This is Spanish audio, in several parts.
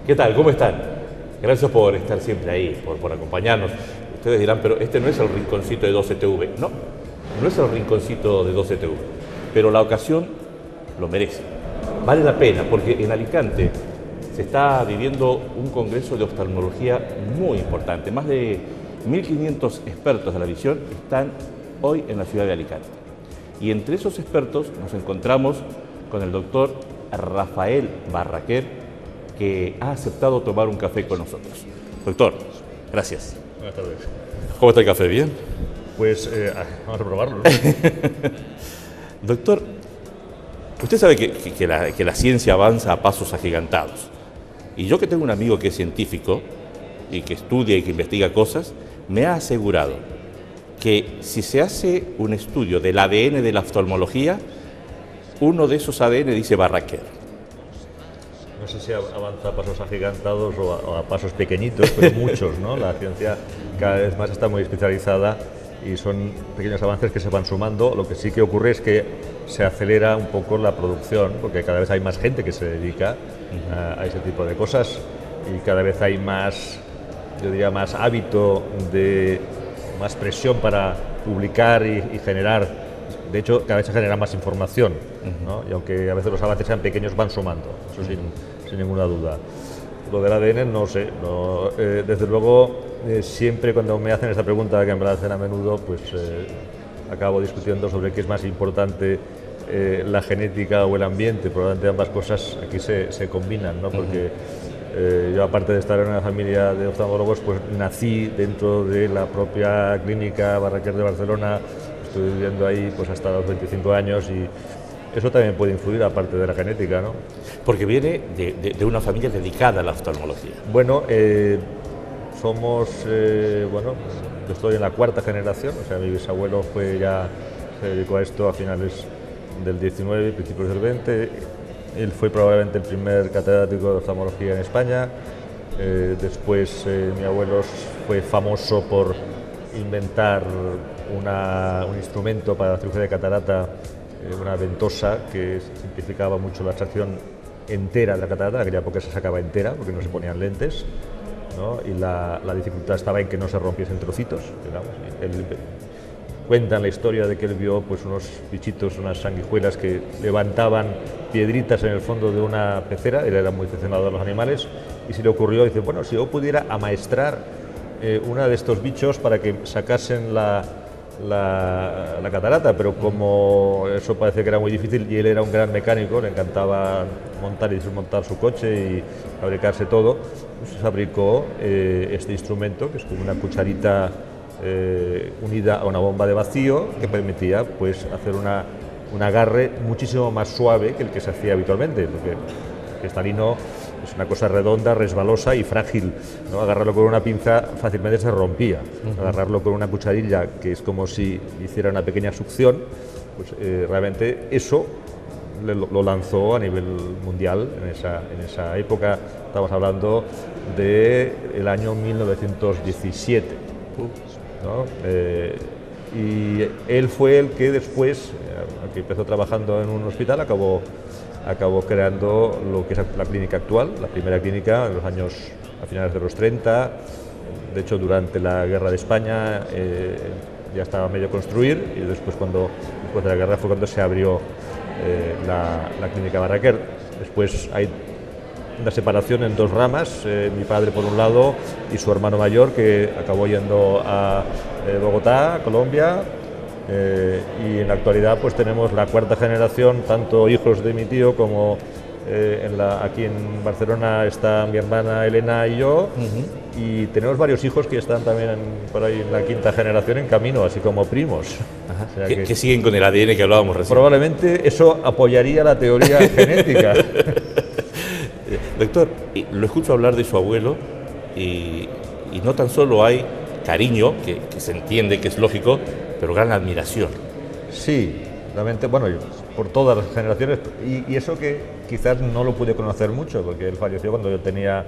¿Qué tal? ¿Cómo están? Gracias por estar siempre ahí, por acompañarnos. Ustedes dirán, pero este no es el rinconcito de 12TV. No, no es el rinconcito de 12TV. Pero la ocasión lo merece. Vale la pena, porque en Alicante se está viviendo un congreso de oftalmología muy importante. Más de 1.500 expertos de la visión están hoy en la ciudad de Alicante. Y entre esos expertos nos encontramos con el doctor Rafael Barraquer, que ha aceptado tomar un café con nosotros. Doctor, gracias. Buenas tardes. ¿Cómo está el café? ¿Bien? Pues vamos a probarlo, ¿no? Doctor, usted sabe que la ciencia avanza a pasos agigantados. Y yo, que tengo un amigo que es científico y que estudia y que investiga cosas, me ha asegurado que si se hace un estudio del ADN de la oftalmología, uno de esos ADN dice Barraquer. No sé si avanza a pasos agigantados o a pasos pequeñitos, pero muchos, ¿no? La ciencia cada vez más está muy especializada y son pequeños avances que se van sumando. Lo que sí que ocurre es que se acelera un poco la producción, porque cada vez hay más gente que se dedica a ese tipo de cosas y cada vez hay más, yo diría, más hábito, más presión para publicar y generar. De hecho, cada vez se genera más información, ¿no? Y aunque a veces los avances sean pequeños, van sumando, eso sin ninguna duda. Lo del ADN, no sé, desde luego, siempre cuando me hacen esta pregunta, que me la hacen a menudo, pues acabo discutiendo sobre qué es más importante, la genética o el ambiente. Probablemente ambas cosas aquí se combinan, ¿no? Porque yo, aparte de estar en una familia de oftalmólogos, pues nací dentro de la propia clínica Barraquer de Barcelona. Estoy viviendo ahí pues hasta los 25 años y eso también puede influir, aparte de la genética, ¿no? Porque viene de una familia dedicada a la oftalmología. Bueno, somos, bueno, yo estoy en la cuarta generación, o sea, mi bisabuelo se dedicó a esto a finales del 19 y principios del 20. Él fue probablemente el primer catedrático de oftalmología en España. Después mi abuelo fue famoso por inventar un instrumento para la cirugía de catarata, una ventosa que simplificaba mucho la extracción entera de la catarata. En aquella época se sacaba entera porque no se ponían lentes, ¿no? Y la dificultad estaba en que no se rompiesen trocitos, digamos. Cuentan la historia de que él vio pues unos bichitos, unas sanguijuelas que levantaban piedritas en el fondo de una pecera. Él era muy aficionado a los animales y se le ocurrió, dice, bueno, si yo pudiera amaestrar una de estos bichos para que sacasen la catarata, pero como eso parece que era muy difícil y él era un gran mecánico, le encantaba montar y desmontar su coche y fabricarse todo, pues fabricó este instrumento, que es como una cucharita unida a una bomba de vacío que permitía pues hacer un agarre muchísimo más suave que el que se hacía habitualmente, porque el cristalino es una cosa redonda, resbalosa y frágil, ¿no? Agarrarlo con una pinza fácilmente se rompía. Agarrarlo con una cucharilla, que es como si hiciera una pequeña succión, pues realmente eso lo lanzó a nivel mundial en esa época. Estamos hablando del año 1917, ¿no? Y él fue el que después, que empezó trabajando en un hospital, acabó creando lo que es la clínica actual, la primera clínica en los años, a finales de los 30. De hecho, durante la Guerra de España ya estaba a medio construir y después de la guerra fue cuando se abrió la clínica Barraquer. Después hay una separación en dos ramas, mi padre por un lado y su hermano mayor, que acabó yendo a Bogotá, Colombia. Y en la actualidad pues tenemos la cuarta generación, tanto hijos de mi tío como aquí en Barcelona está mi hermana Elena y yo, y tenemos varios hijos que están también por ahí en la quinta generación en camino, así como primos. O sea, que siguen con el ADN que hablábamos recién. Probablemente eso apoyaría la teoría genética. Doctor, lo escucho hablar de su abuelo y no tan solo hay cariño, que se entiende que es lógico, pero gran admiración. Sí, realmente, bueno, por todas las generaciones, y eso que quizás no lo pude conocer mucho, porque él falleció cuando yo tenía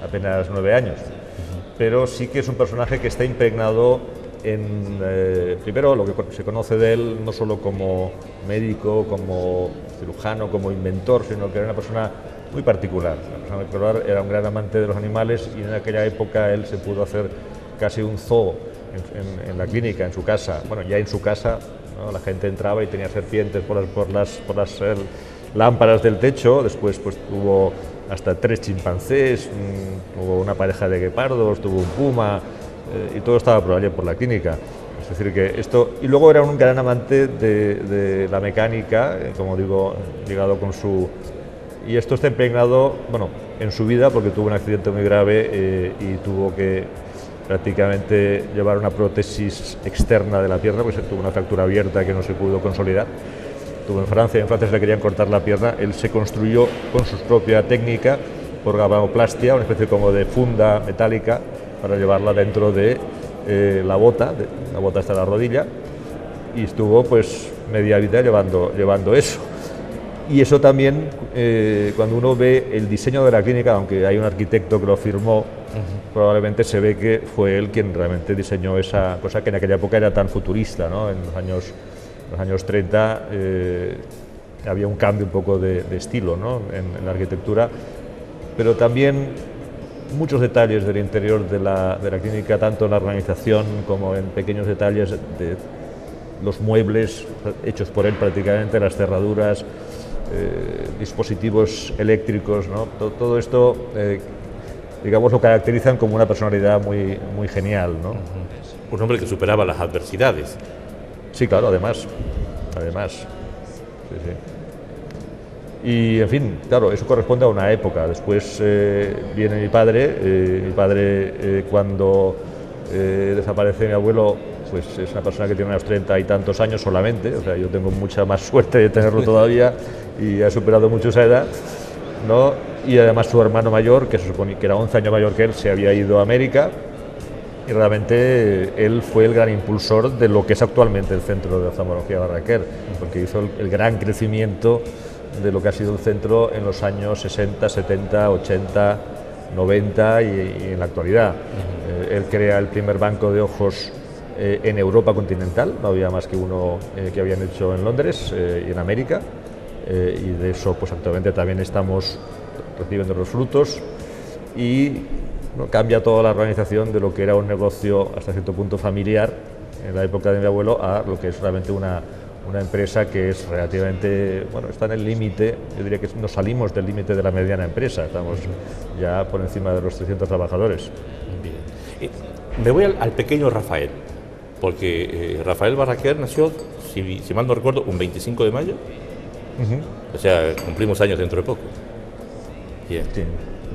apenas 9 años, pero sí que es un personaje que está impregnado primero lo que se conoce de él no solo como médico, como cirujano, como inventor, sino que era una persona muy particular. Una persona muy particular, era un gran amante de los animales y en aquella época él se pudo hacer casi un zoo en la clínica, en su casa. Bueno, ya en su casa, ¿no? La gente entraba y tenía serpientes por las lámparas del techo. Después pues tuvo hasta 3 chimpancés, tuvo una pareja de guepardos, tuvo un puma, y todo estaba por allí por la clínica. Es decir, que esto... Y luego era un gran amante de la mecánica, como digo, ligado con su... Y esto está impregnado, bueno, en su vida, porque tuvo un accidente muy grave y tuvo que prácticamente llevar una prótesis externa de la pierna, pues tuvo una fractura abierta que no se pudo consolidar. Estuvo en Francia se le querían cortar la pierna, él se construyó con su propia técnica por galvanoplastia, una especie como de funda metálica para llevarla dentro de la bota hasta la rodilla, y estuvo pues media vida llevando eso. Y eso también, cuando uno ve el diseño de la clínica, aunque hay un arquitecto que lo firmó, probablemente se ve que fue él quien realmente diseñó esa cosa que en aquella época era tan futurista, ¿no? En los años 30 había un cambio un poco de estilo, ¿no? en la arquitectura, pero también muchos detalles del interior de la clínica, tanto en la organización como en pequeños detalles de los muebles hechos por él prácticamente, las cerraduras, dispositivos eléctricos, ¿no? Todo esto, digamos, lo caracterizan como una personalidad muy, muy genial, ¿no? Un hombre que superaba las adversidades. Sí, claro, además. Sí, sí. Y, en fin, claro, eso corresponde a una época. Después viene mi padre, cuando desaparece mi abuelo, pues es una persona que tiene unos 30 y tantos años solamente, o sea, yo tengo mucha más suerte de tenerlo todavía y ha superado mucho esa edad, ¿no? Y además su hermano mayor, que se supone que era 11 años mayor que él, se había ido a América, y realmente él fue el gran impulsor de lo que es actualmente el Centro de Oftalmología Barraquer, porque hizo el gran crecimiento de lo que ha sido el centro en los años 60, 70, 80, 90 y en la actualidad. Él crea el primer banco de ojos en Europa continental, no había más que uno que habían hecho en Londres y en América, y de eso pues actualmente también estamos recibiendo los frutos, y ¿no? Cambia toda la organización de lo que era un negocio hasta cierto punto familiar en la época de mi abuelo a lo que es realmente una empresa que es relativamente, bueno, está en el límite, yo diría que nos salimos del límite de la mediana empresa, estamos ya por encima de los 300 trabajadores. Bien. Me voy al pequeño Rafael, porque Rafael Barraquer nació, si mal no recuerdo, un 25 de mayo, o sea, cumplimos años dentro de poco. Bien. Sí.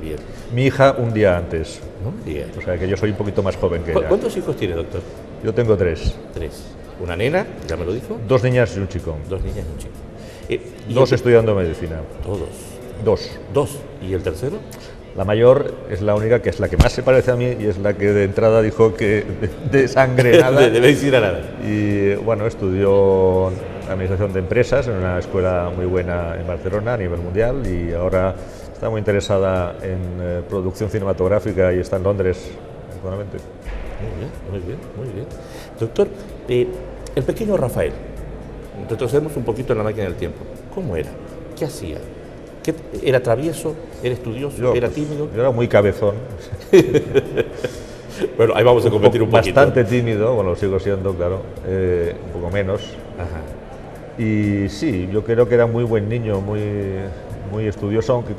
Bien. Mi hija un día antes, Bien. O sea que yo soy un poquito más joven que ella. ¿Cuántos hijos tiene, doctor? Yo tengo 3. 3. Una nena, ya me lo dijo. 2 niñas y un chico. 2 niñas y un chico. ¿Y 2 estudiando medicina. Todos. 2. ¿Y el tercero? La mayor es la única que es la que más se parece a mí y es la que de entrada dijo que de sangre nada. de medicina nada. Y bueno, estudió administración de empresas en una escuela muy buena en Barcelona a nivel mundial, y ahora está muy interesada en producción cinematográfica y está en Londres actualmente. Muy bien. Doctor, el pequeño Rafael, retrocedemos un poquito en la máquina del tiempo. ¿Cómo era? ¿Qué hacía? ¿Era travieso? ¿Era estudioso? ¿Era tímido? Yo era muy cabezón. Bueno, ahí vamos a competir un poquito. Bastante tímido, bueno, lo sigo siendo, claro, un poco menos. Ajá. Y sí, yo creo que era muy buen niño, muy estudioso, aunque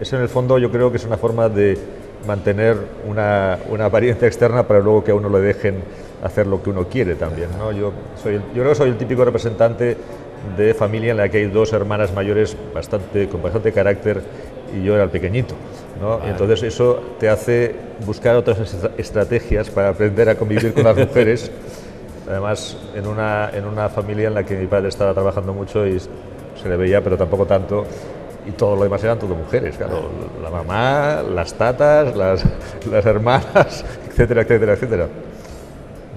eso en el fondo yo creo que es una forma de mantener una apariencia externa para luego que a uno le dejen hacer lo que uno quiere también, ¿no? Yo creo que soy el típico representante de familia en la que hay 2 hermanas mayores con bastante carácter y yo era el pequeñito, ¿no? Y entonces eso te hace buscar otras estrategias para aprender a convivir con las mujeres. Además, en una familia en la que mi padre estaba trabajando mucho y se le veía, pero tampoco tanto, y todo lo demás eran todo mujeres, claro, la mamá, las tatas, las hermanas, etcétera, etcétera, etcétera.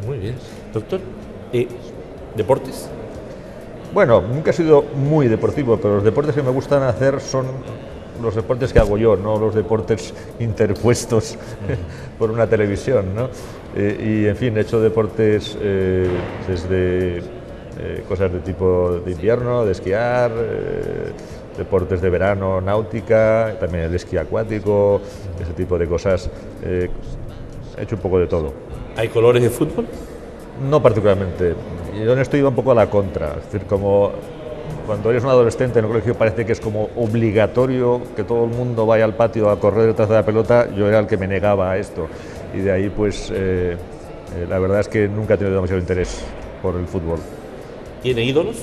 Muy bien. Doctor, ¿deportes? Bueno, nunca he sido muy deportivo, pero los deportes que me gustan hacer son los deportes que hago yo, no los deportes interpuestos por una televisión, ¿no? Y en fin, he hecho deportes desde cosas de tipo de invierno, de esquiar, deportes de verano, náutica, también el esquí acuático, ese tipo de cosas. He hecho un poco de todo. ¿Hay colores de fútbol? No particularmente. Yo en esto iba un poco a la contra. Es decir, como cuando eres un adolescente en el colegio parece que es como obligatorio que todo el mundo vaya al patio a correr detrás de la pelota, yo era el que me negaba a esto. Y de ahí, pues, la verdad es que nunca he tenido demasiado interés por el fútbol. ¿Tiene ídolos?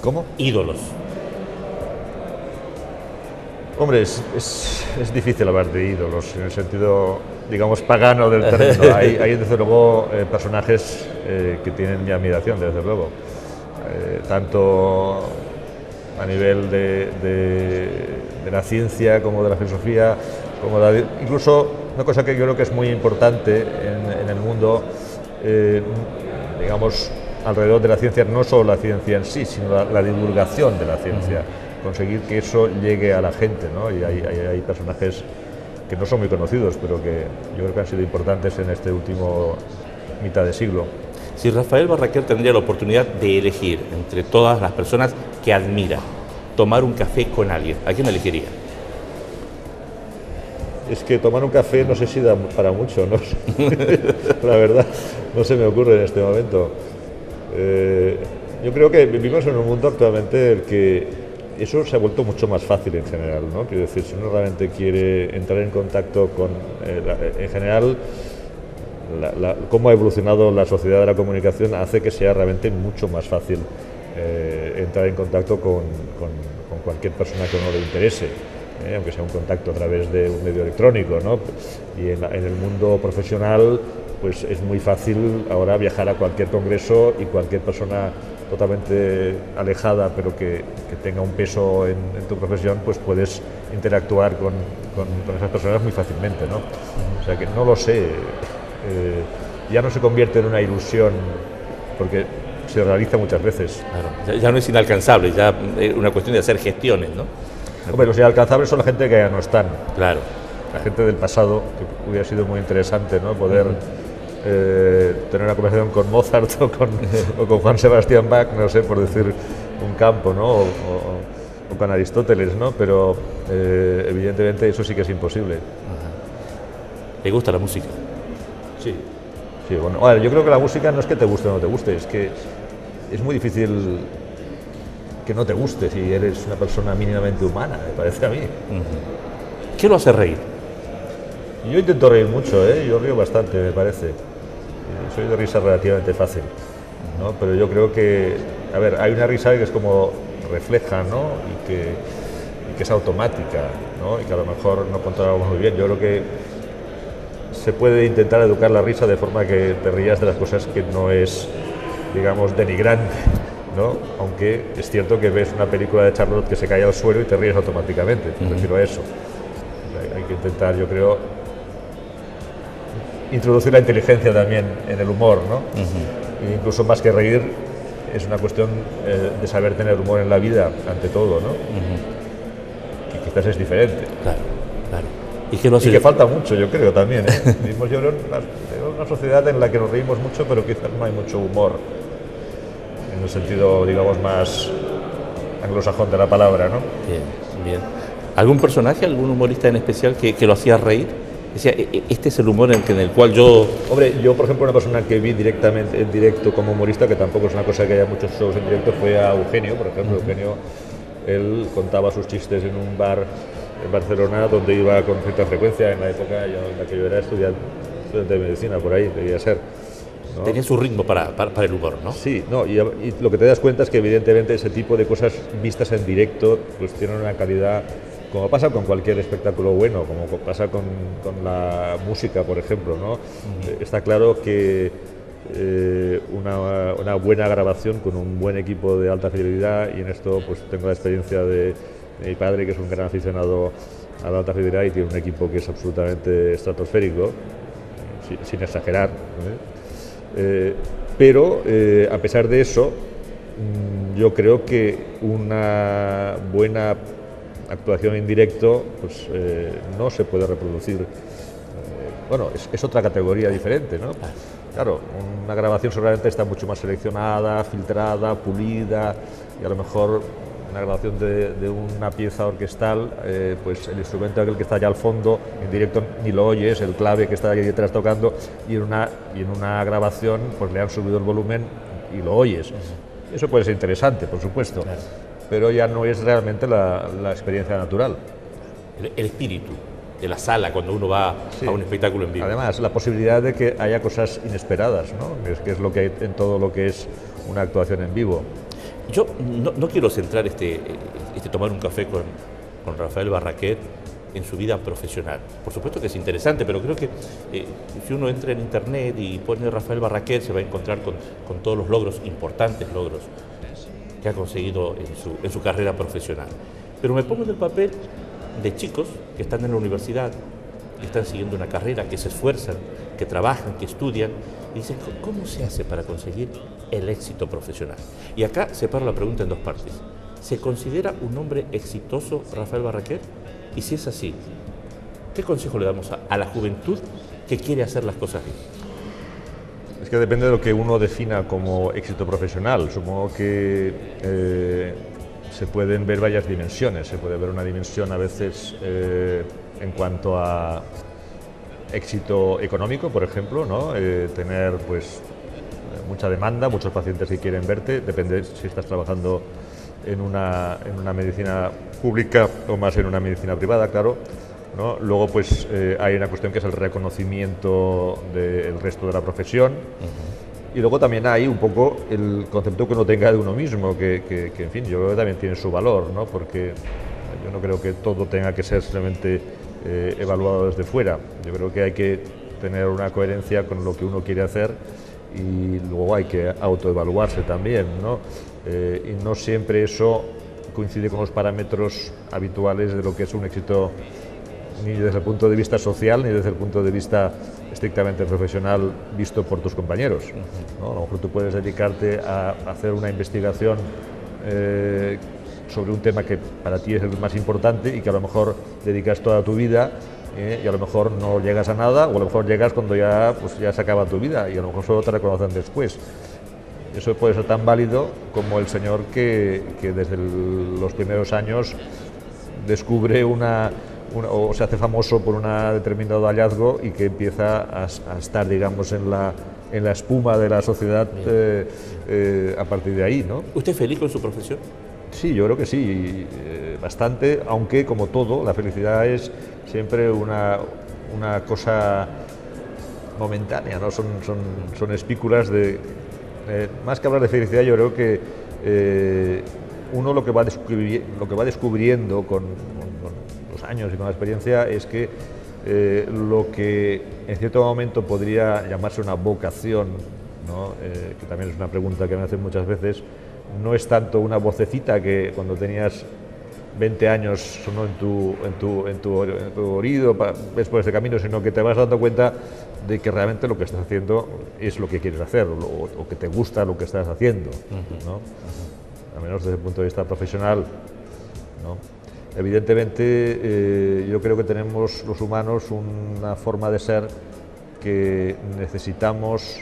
¿Cómo? Ídolos. Hombre, es difícil hablar de ídolos en el sentido, digamos, pagano del término. Hay desde luego, personajes que tienen mi admiración, desde luego. Tanto a nivel de la ciencia como de la filosofía, como incluso una cosa que yo creo que es muy importante en el mundo, digamos, alrededor de la ciencia, no solo la ciencia en sí, sino la divulgación de la ciencia. Conseguir que eso llegue a la gente, ¿no? Y hay personajes que no son muy conocidos, pero que yo creo que han sido importantes en este último mitad de siglo. Si Rafael Barraquer tendría la oportunidad de elegir entre todas las personas que admira, tomar un café con alguien, ¿a quién elegiría? Es que tomar un café no sé si da para mucho, ¿no? La verdad, no se me ocurre en este momento. Yo creo que vivimos en un mundo actualmente en el que eso se ha vuelto mucho más fácil en general, ¿no? Quiero decir, si uno realmente quiere entrar en contacto con, en general, cómo ha evolucionado la sociedad de la comunicación hace que sea realmente mucho más fácil entrar en contacto con cualquier persona que a uno le interese, aunque sea un contacto a través de un medio electrónico, ¿no? Y en el mundo profesional, pues es muy fácil ahora viajar a cualquier congreso y cualquier persona totalmente alejada, pero que tenga un peso en tu profesión, pues puedes interactuar con esas personas muy fácilmente, ¿no? O sea que no lo sé, ya no se convierte en una ilusión, porque se realiza muchas veces. Claro, ya no es inalcanzable, ya es una cuestión de hacer gestiones, ¿no? Hombre, los inalcanzables son la gente que ya no están. Claro. La gente del pasado, que hubiera sido muy interesante, ¿no? Poder tener una conversación con Mozart o con Juan Sebastián Bach, no sé, por decir un campo, ¿no? O con Aristóteles, ¿no? Pero evidentemente eso sí que es imposible. ¿Te gusta la música? Sí. Sí, bueno, ahora, yo creo que la música no es que te guste o no te guste, es que es muy difícil que no te guste si eres una persona mínimamente humana, me parece a mí. ¿Qué lo hace reír? Yo intento reír mucho, yo río bastante, me parece. Soy de risa relativamente fácil, ¿no? Pero yo creo que, a ver, hay una risa que es como refleja, ¿no? Y que es automática, ¿no? Y que a lo mejor no controlamos muy bien. Yo creo que se puede intentar educar la risa de forma que te rías de las cosas que no es, digamos, denigrante, ¿no? Aunque es cierto que ves una película de Charlotte que se cae al suelo y te ríes automáticamente, me refiero a eso. Hay que intentar, yo creo, introducir la inteligencia también en el humor, ¿no? E incluso más que reír, es una cuestión de saber tener humor en la vida, ante todo, ¿no? Que quizás es diferente. Claro, claro. Y que falta mucho, yo creo, también, ¿eh? Vivimos, yo creo, en una sociedad en la que nos reímos mucho, pero quizás no hay mucho humor, en el sentido, digamos, más anglosajón de la palabra, ¿no? Bien, bien. ¿Algún personaje, algún humorista en especial que lo hacía reír? Decía, este es el humor en el cual yo... Hombre, yo, por ejemplo, una persona que vi directamente en directo como humorista, que tampoco es una cosa que haya muchos shows en directo, fue a Eugenio, por ejemplo. Eugenio, él contaba sus chistes en un bar en Barcelona, donde iba con cierta frecuencia en la época en la que yo era estudiante de medicina, por ahí, debía ser, ¿no? Tenía su ritmo para el humor, ¿no? Sí, no, y lo que te das cuenta es que evidentemente ese tipo de cosas vistas en directo pues tienen una calidad, como pasa con cualquier espectáculo bueno, como pasa con la música, por ejemplo, ¿no? Está claro que una buena grabación con un buen equipo de alta fidelidad, y en esto pues tengo la experiencia de mi padre, que es un gran aficionado a la alta fidelidad y tiene un equipo que es absolutamente estratosférico, sin exagerar, pero a pesar de eso, yo creo que una buena actuación en directo pues, no se puede reproducir. Bueno, es otra categoría diferente, ¿no? Claro, una grabación seguramente está mucho más seleccionada, filtrada, pulida, y a lo mejor una grabación de una pieza orquestal, pues el instrumento aquel que está allá al fondo, en directo ni lo oyes, el clave que está ahí detrás tocando, y en una grabación pues le han subido el volumen y lo oyes. Eso puede ser interesante, por supuesto, pero ya no es realmente la experiencia natural. El espíritu de la sala cuando uno va a un espectáculo en vivo. Además, la posibilidad de que haya cosas inesperadas, ¿no? Que es lo que hay en todo lo que es una actuación en vivo. Yo no quiero centrar tomar un café con Rafael Barraquer en su vida profesional. Por supuesto que es interesante, pero creo que si uno entra en internet y pone Rafael Barraquer se va a encontrar con todos los logros, importantes logros, que ha conseguido en su carrera profesional. Pero me pongo en el papel de chicos que están en la universidad, que están siguiendo una carrera, que se esfuerzan, que trabajan, que estudian, y dicen, ¿cómo se hace para conseguir el éxito profesional? Y acá separo la pregunta en dos partes. ¿Se considera un hombre exitoso Rafael Barraquer? Y si es así, ¿qué consejo le damos a la juventud que quiere hacer las cosas bien? Es que depende de lo que uno defina como éxito profesional. Supongo que se pueden ver varias dimensiones. Se puede ver una dimensión a veces en cuanto a éxito económico, por ejemplo, ¿no? Tener pues mucha demanda, muchos pacientes que quieren verte, depende si estás trabajando en una medicina pública o más en una medicina privada, claro, ¿no? Luego pues hay una cuestión que es el reconocimiento del resto de la profesión. Y luego también hay un poco el concepto que uno tenga de uno mismo, que en fin, yo creo que también tiene su valor, ¿no? Porque yo no creo que todo tenga que ser simplemente evaluado desde fuera. Yo creo que hay que tener una coherencia con lo que uno quiere hacer y luego hay que autoevaluarse también, ¿no? Y no siempre eso coincide con los parámetros habituales de lo que es un éxito, ni desde el punto de vista social ni desde el punto de vista estrictamente profesional visto por tus compañeros, ¿no? A lo mejor tú puedes dedicarte a hacer una investigación sobre un tema que para ti es el más importante y que a lo mejor dedicas toda tu vida y a lo mejor no llegas a nada, o a lo mejor llegas cuando ya se acaba tu vida y a lo mejor solo te reconocen después. Eso puede ser tan válido como el señor que desde los primeros años descubre o se hace famoso por un determinado hallazgo y que empieza a estar, digamos, en la espuma de la sociedad a partir de ahí, ¿no? ¿Usted es feliz con su profesión? Sí, yo creo que sí, bastante, aunque como todo, la felicidad es siempre una cosa momentánea, ¿no? Son espículas de... más que hablar de felicidad, yo creo que uno lo que va descubriendo con los años y con la experiencia es que lo que en cierto momento podría llamarse una vocación, ¿no? Que también es una pregunta que me hacen muchas veces, no es tanto una vocecita que cuando tenías 20 años sonó en tu oído después de camino, sino que te vas dando cuenta de que realmente lo que estás haciendo es lo que quieres hacer o que te gusta lo que estás haciendo, ¿no? Al menos desde el punto de vista profesional, ¿no? Evidentemente, yo creo que tenemos los humanos una forma de ser que necesitamos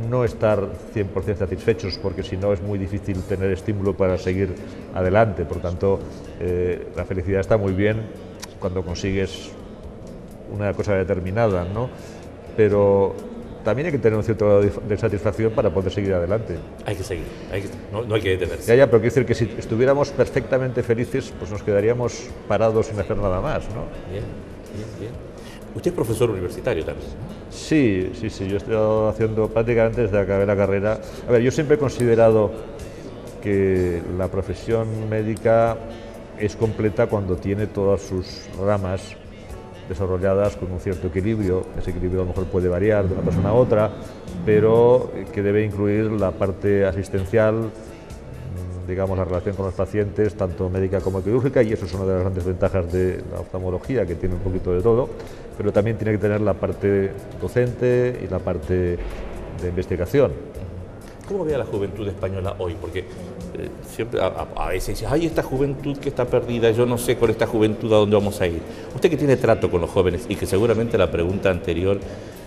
no estar 100% satisfechos, porque si no es muy difícil tener estímulo para seguir adelante. Por tanto, la felicidad está muy bien cuando consigues una cosa determinada, ¿no? Pero también hay que tener un cierto grado de satisfacción para poder seguir adelante. Hay que seguir, no hay que detenerse. Ya, pero quiero decir que si estuviéramos perfectamente felices, pues nos quedaríamos parados sin hacer nada más, ¿no? Bien. Usted es profesor universitario también, ¿no? Sí, yo he estado haciendo prácticamente desde que acabé la carrera. A ver, yo siempre he considerado que la profesión médica es completa cuando tiene todas sus ramas desarrolladas con un cierto equilibrio. Ese equilibrio a lo mejor puede variar de una persona a otra, pero que debe incluir la parte asistencial, digamos, la relación con los pacientes, tanto médica como quirúrgica, y eso es una de las grandes ventajas de la oftalmología, que tiene un poquito de todo, pero también tiene que tener la parte docente y la parte de investigación. ¿Cómo ve a la juventud española hoy? Porque siempre a veces dice, ay, esta juventud que está perdida, yo no sé con esta juventud a dónde vamos a ir. Usted que tiene trato con los jóvenes y que seguramente la pregunta anterior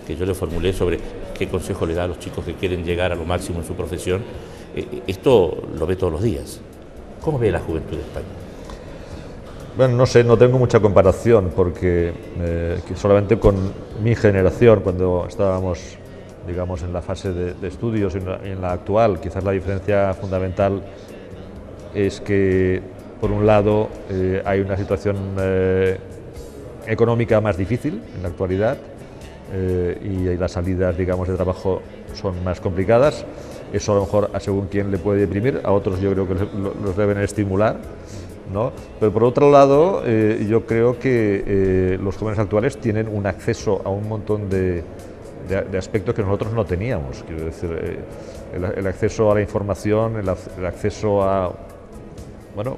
que yo le formulé sobre qué consejo le da a los chicos que quieren llegar a lo máximo en su profesión, esto lo ve todos los días. ¿Cómo ve la juventud de España? Bueno, no sé, no tengo mucha comparación porque solamente con mi generación, cuando estábamos, digamos, en la fase de estudios y en la actual, quizás la diferencia fundamental es que, por un lado, hay una situación económica más difícil en la actualidad y las salidas, digamos, de trabajo son más complicadas. Eso a lo mejor a según quién le puede deprimir, a otros yo creo que los deben estimular, ¿no? Pero por otro lado, yo creo que los jóvenes actuales tienen un acceso a un montón de aspectos que nosotros no teníamos. Quiero decir, el acceso a la información, el acceso a, bueno,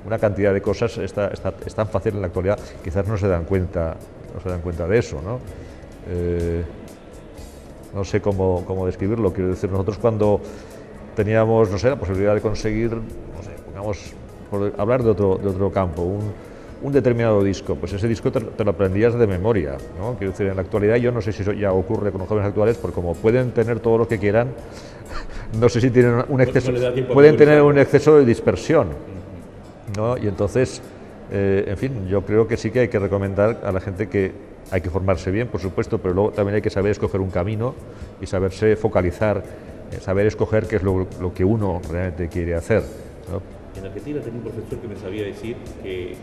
una cantidad de cosas es tan fácil en la actualidad, quizás no se dan cuenta de eso, ¿no? No sé cómo describirlo. Quiero decir, nosotros cuando teníamos, no sé, la posibilidad de conseguir, no sé, pongamos, por hablar de otro campo, un determinado disco, pues ese disco te lo aprendías de memoria, ¿no? Quiero decir, en la actualidad yo no sé si eso ya ocurre con los jóvenes actuales, porque como pueden tener todo lo que quieran, no sé si tienen un exceso, pueden tener un exceso de dispersión, ¿no? Y entonces, en fin, yo creo que sí que hay que recomendar a la gente que hay que formarse bien, por supuesto, pero luego también hay que saber escoger un camino y saberse focalizar, saber escoger qué es lo que uno realmente quiere hacer, ¿no? En Argentina tenía un profesor que me sabía decir que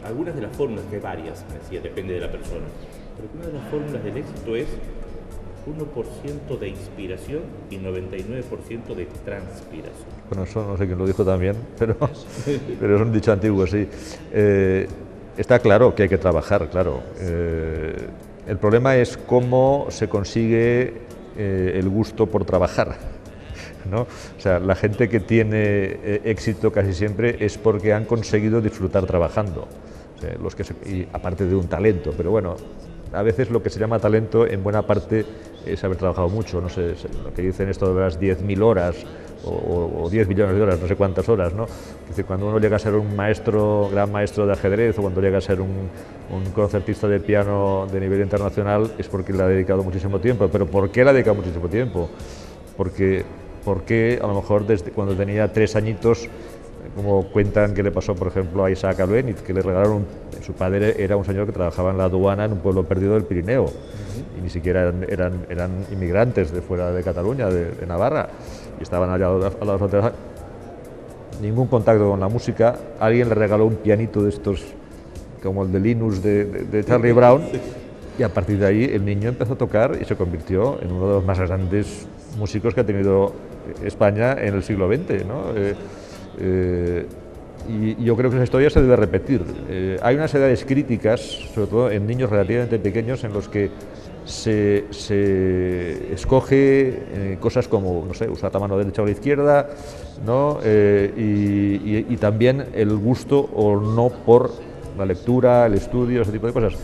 algunas de las fórmulas, que hay varias, me decía, depende de la persona, pero que una de las fórmulas del éxito es 1% de inspiración y 99% de transpiración. Bueno, eso no sé quién lo dijo también, pero es un dicho antiguo, sí. Está claro que hay que trabajar, claro. El problema es cómo se consigue el gusto por trabajar, ¿no? O sea, la gente que tiene éxito casi siempre es porque han conseguido disfrutar trabajando. O sea, y aparte de un talento, pero bueno, a veces lo que se llama talento en buena parte es haber trabajado mucho, no sé, lo que dicen esto de las 10.000 horas o 10 millones de horas, no sé cuántas horas, ¿no? Es decir, cuando uno llega a ser un gran maestro de ajedrez o cuando llega a ser un concertista de piano de nivel internacional es porque le ha dedicado muchísimo tiempo. ¿Pero por qué le ha dedicado muchísimo tiempo? Porque a lo mejor desde cuando tenía 3 añitos, como cuentan que le pasó, por ejemplo, a Isaac Albéniz, que le regalaron, su padre era un señor que trabajaba en la aduana en un pueblo perdido del Pirineo, y ni siquiera eran inmigrantes de fuera de Cataluña, de Navarra, y estaban allá a la frontera. Ningún contacto con la música, alguien le regaló un pianito de estos, como el de Linus de Charlie Brown, y a partir de ahí el niño empezó a tocar y se convirtió en uno de los más grandes músicos que ha tenido España en el siglo XX, ¿no? Y yo creo que esa historia se debe repetir. Hay unas edades críticas, sobre todo en niños relativamente pequeños, en los que se escoge cosas como, no sé, usar la mano derecha o la izquierda, ¿no? Y también el gusto o no por la lectura, el estudio, ese tipo de cosas.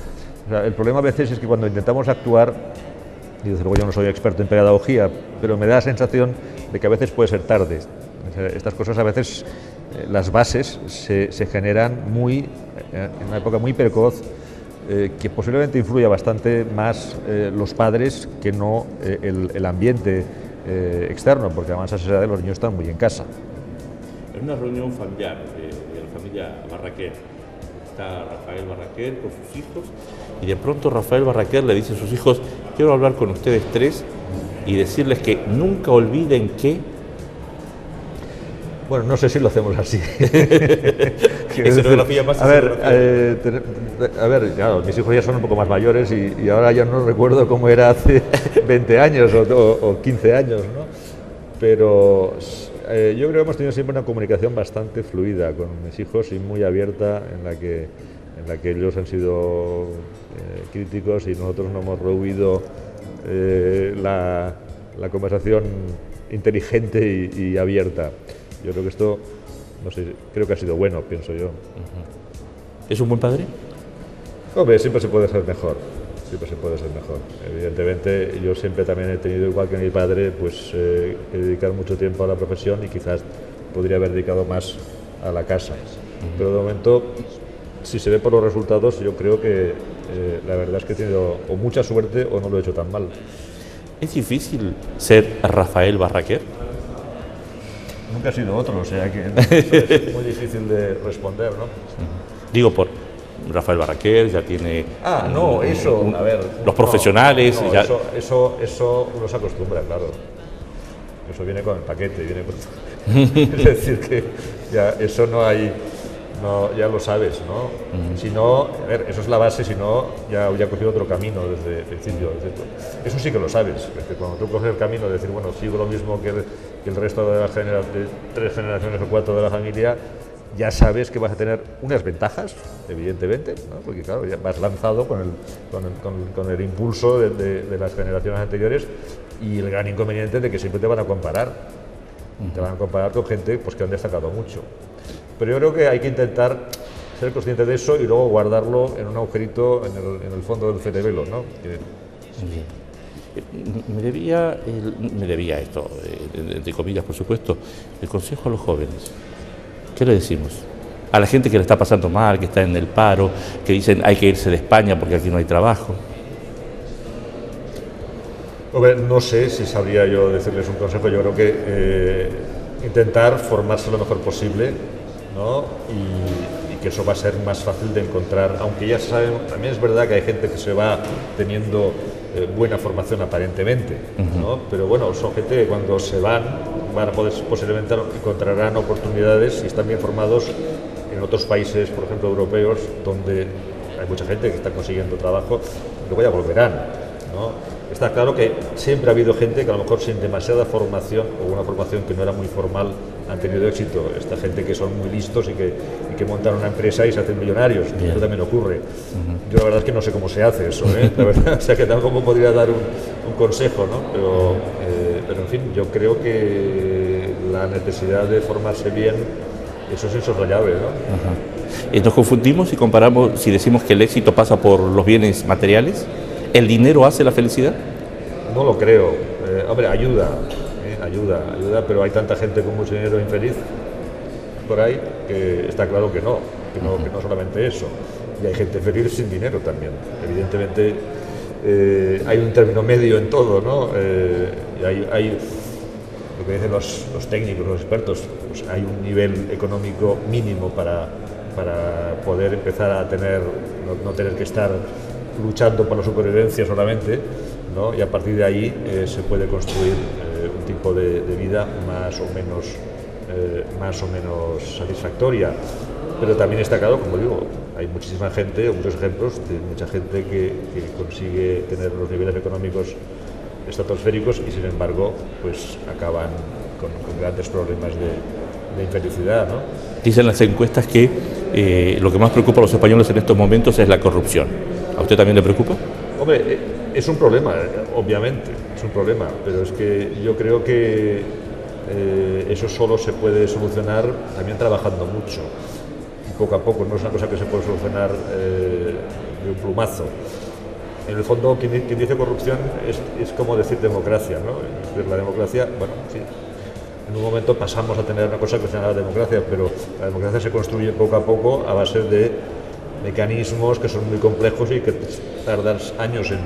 O sea, el problema a veces es que cuando intentamos actuar, y desde luego yo no soy experto en pedagogía, pero me da la sensación de que a veces puede ser tarde. O sea, estas cosas a veces, las bases se generan en una época muy precoz, que posiblemente influya bastante más los padres que no el ambiente externo, porque además a esa edad los niños están muy en casa. En una reunión familiar de la familia Barraquer, está Rafael Barraquer con sus hijos, y de pronto Rafael Barraquer le dice a sus hijos: quiero hablar con ustedes tres y decirles que nunca olviden que... Bueno, no sé si lo hacemos así. Escenografía más. A ver, claro, mis hijos ya son un poco más mayores y ahora ya no recuerdo cómo era hace 20 años o 15 años, ¿no? Pero yo creo que hemos tenido siempre una comunicación bastante fluida con mis hijos y muy abierta, en la que ellos han sido críticos y nosotros no hemos rehuido la conversación inteligente y abierta. Yo creo que esto, no sé, creo que ha sido bueno, pienso yo. ¿Es un buen padre? Hombre, siempre se puede ser mejor, Evidentemente, yo siempre también he tenido, igual que mi padre, pues que dedicar mucho tiempo a la profesión y quizás podría haber dedicado más a la casa. Pero de momento, si se ve por los resultados, yo creo que la verdad es que he tenido o mucha suerte o no lo he hecho tan mal. ¿Es difícil ser Rafael Barraquer? Nunca ha sido otro, o sea que es muy difícil de responder, ¿no? Digo, por Rafael Barraquer ya tiene... Ah, no, eso, a ver... Los profesionales... No, ya... eso uno se acostumbra, claro. Eso viene con el paquete, viene con... Es decir, que ya eso no hay... No, ya lo sabes, ¿no? Si no, a ver, eso es la base, si no, ya habría cogido otro camino desde el principio. Eso sí que lo sabes, es que cuando tú coges el camino de decir, bueno, sigo lo mismo que el resto de, de 3 generaciones o 4 de la familia, ya sabes que vas a tener unas ventajas, evidentemente, ¿no? Porque claro, ya vas lanzado con el impulso de las generaciones anteriores y el gran inconveniente de que siempre te van a comparar. Te van a comparar con gente pues, que han destacado mucho. Pero yo creo que hay que intentar ser consciente de eso y luego guardarlo en un agujerito en el fondo del cerebelo, ¿no? Me debía esto, entre comillas, por supuesto, el consejo a los jóvenes. ¿Qué le decimos? A la gente que le está pasando mal, que está en el paro, que dicen hay que irse de España porque aquí no hay trabajo. Hombre, no sé si sabría yo decirles un consejo. Yo creo que intentar formarse lo mejor posible, ¿no? Y que eso va a ser más fácil de encontrar, aunque ya saben, también es verdad que hay gente que se va teniendo buena formación aparentemente, ¿no? Pero bueno, son gente que cuando se van a poder posiblemente encontrarán oportunidades si están bien formados en otros países, por ejemplo europeos, donde hay mucha gente que está consiguiendo trabajo, luego ya volverán, ¿no? Está claro que siempre ha habido gente que a lo mejor sin demasiada formación o una formación que no era muy formal han tenido éxito. Esta gente que son muy listos y que montan una empresa y se hacen millonarios. Bien. Eso también ocurre. Yo la verdad es que no sé cómo se hace eso, ¿eh? La verdad, o sea que tampoco podría dar un consejo, ¿no? Pero en fin, yo creo que la necesidad de formarse bien, eso es insoslayable, ¿no? Nos confundimos y comparamos, si decimos que el éxito pasa por los bienes materiales. ¿El dinero hace la felicidad? No lo creo. Hombre, ayuda, pero hay tanta gente con mucho dinero infeliz por ahí que está claro que no solamente eso. Y hay gente feliz sin dinero también. Evidentemente hay un término medio en todo, ¿no? Y hay lo que dicen los técnicos, los expertos, pues hay un nivel económico mínimo para poder empezar a tener, no tener que estar luchando por la supervivencia solamente, ¿no? Y a partir de ahí se puede construir un tipo de vida más o menos satisfactoria. Pero también está claro, como digo, hay muchísima gente, muchos ejemplos de mucha gente que consigue tener los niveles económicos estratosféricos y sin embargo pues acaban con grandes problemas de infelicidad, ¿no? Dicen las encuestas que lo que más preocupa a los españoles en estos momentos es la corrupción. ¿A usted también le preocupa? Hombre, es un problema, obviamente, es un problema, pero es que yo creo que eso solo se puede solucionar también trabajando mucho, y poco a poco, no es una cosa que se puede solucionar de un plumazo. En el fondo, quien dice corrupción es como decir democracia, ¿no? Es decir, la democracia, bueno, sí, en un momento pasamos a tener una cosa que se llama democracia, pero la democracia se construye poco a poco a base de mecanismos que son muy complejos y que tardas años en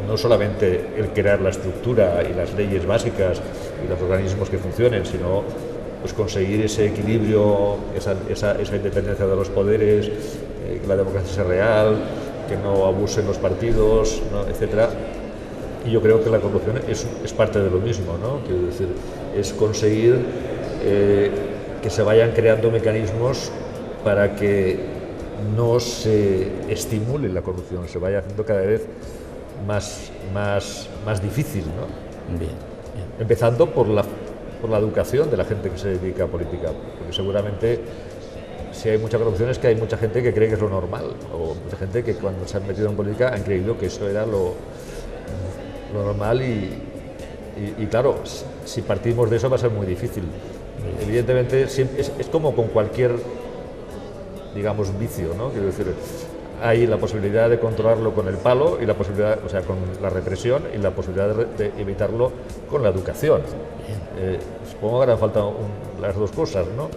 no solamente el crear la estructura y las leyes básicas y los organismos que funcionen, sino pues conseguir ese equilibrio, esa independencia de los poderes, que la democracia sea real, que no abusen los partidos, ¿no? Etcétera. Y yo creo que la corrupción es parte de lo mismo, ¿no? Quiero decir, es conseguir que se vayan creando mecanismos para que no se estimule la corrupción, se vaya haciendo cada vez más difícil, ¿no? Bien. Empezando por la educación de la gente que se dedica a política, porque seguramente si hay mucha corrupción es que hay mucha gente que cree que es lo normal, o mucha gente que cuando se han metido en política han creído que eso era lo normal y claro, si partimos de eso va a ser muy difícil. Evidentemente es como con cualquier, digamos, vicio, ¿no? Quiero decir, hay la posibilidad de controlarlo con el palo y la posibilidad, o sea, con la represión y la posibilidad de evitarlo con la educación. Supongo que harán falta las dos cosas, ¿no?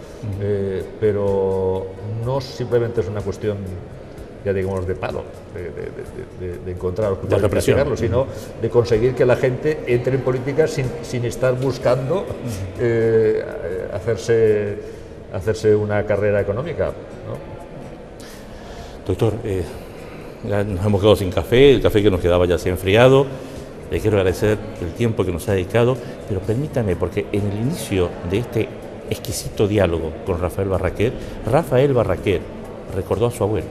Pero no simplemente es una cuestión, ya digamos, de palo, de encontrar los culpables y castigarlos, sino de conseguir que la gente entre en política sin estar buscando hacerse una carrera económica, ¿no? Doctor, ya nos hemos quedado sin café, el café que nos quedaba ya se ha enfriado. Le quiero agradecer el tiempo que nos ha dedicado, pero permítame, porque en el inicio de este exquisito diálogo con Rafael Barraquer recordó a su abuelo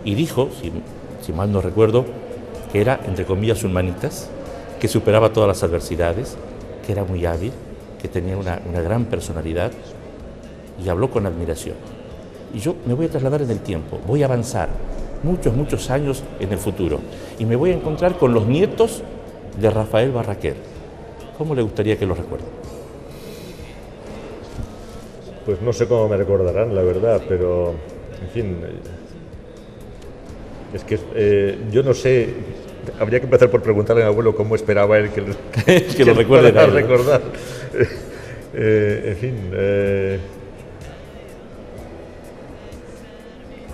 y dijo, si mal no recuerdo, que era, entre comillas, humanitas, que superaba todas las adversidades, que era muy hábil, que tenía una gran personalidad, y habló con admiración. Y yo me voy a trasladar en el tiempo, voy a avanzar muchos años en el futuro y me voy a encontrar con los nietos de Rafael Barraquer. ¿Cómo le gustaría que los recuerden? Pues no sé cómo me recordarán, la verdad, pero, en fin, es que yo no sé, habría que empezar por preguntarle a mi abuelo cómo esperaba él que lo recuerde. Recordar. En fin,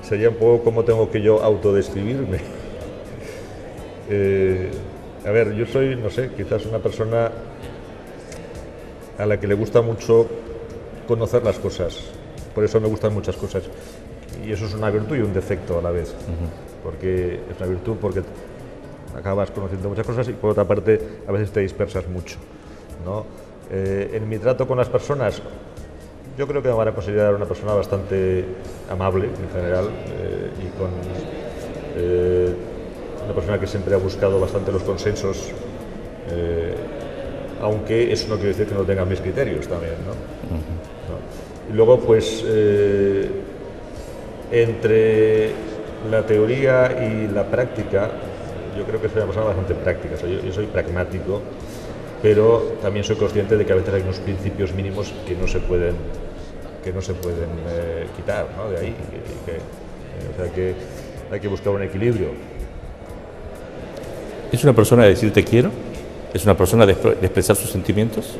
sería un poco cómo tengo que yo autodescribirme. A ver, yo soy, no sé, quizás una persona a la que le gusta mucho conocer las cosas. Por eso me gustan muchas cosas. Y eso es una virtud y un defecto a la vez. Porque es una virtud porque acabas conociendo muchas cosas y por otra parte a veces te dispersas mucho, ¿no? En mi trato con las personas, yo creo que me van a considerar una persona bastante amable en general y con una persona que siempre ha buscado bastante los consensos, aunque eso no quiere decir que no tenga mis criterios también, ¿no? ¿No? Y luego, pues, entre la teoría y la práctica, yo creo que soy una persona bastante práctica. O sea, yo soy pragmático, pero también soy consciente de que a veces hay unos principios mínimos que no se pueden quitar, ¿no? De ahí, o sea que hay que buscar un equilibrio. ¿Es una persona de decir te quiero? ¿Es una persona de expresar sus sentimientos?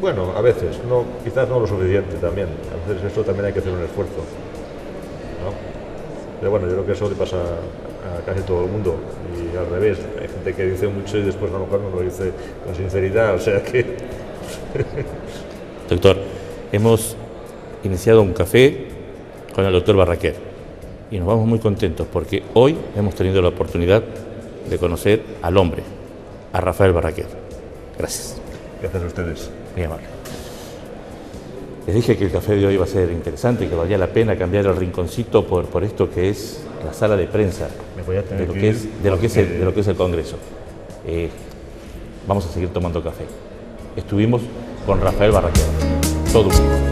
Bueno, a veces, no, quizás no lo suficiente también. A veces eso también hay que hacer un esfuerzo, ¿no? Pero bueno, yo creo que eso le pasa a casi todo el mundo y al revés. Hay gente que dice mucho y después a lo mejor no lo dice con sinceridad, o sea que... Doctor, hemos iniciado un café con el doctor Barraquer y nos vamos muy contentos porque hoy hemos tenido la oportunidad de conocer al hombre, a Rafael Barraquer. Gracias. Gracias a ustedes. Muy amable. Les dije que el café de hoy iba a ser interesante y que valía la pena cambiar el rinconcito por esto que es la sala de prensa de lo que es el Congreso. Vamos a seguir tomando café. Estuvimos con Rafael Barraquer. Todo un gusto.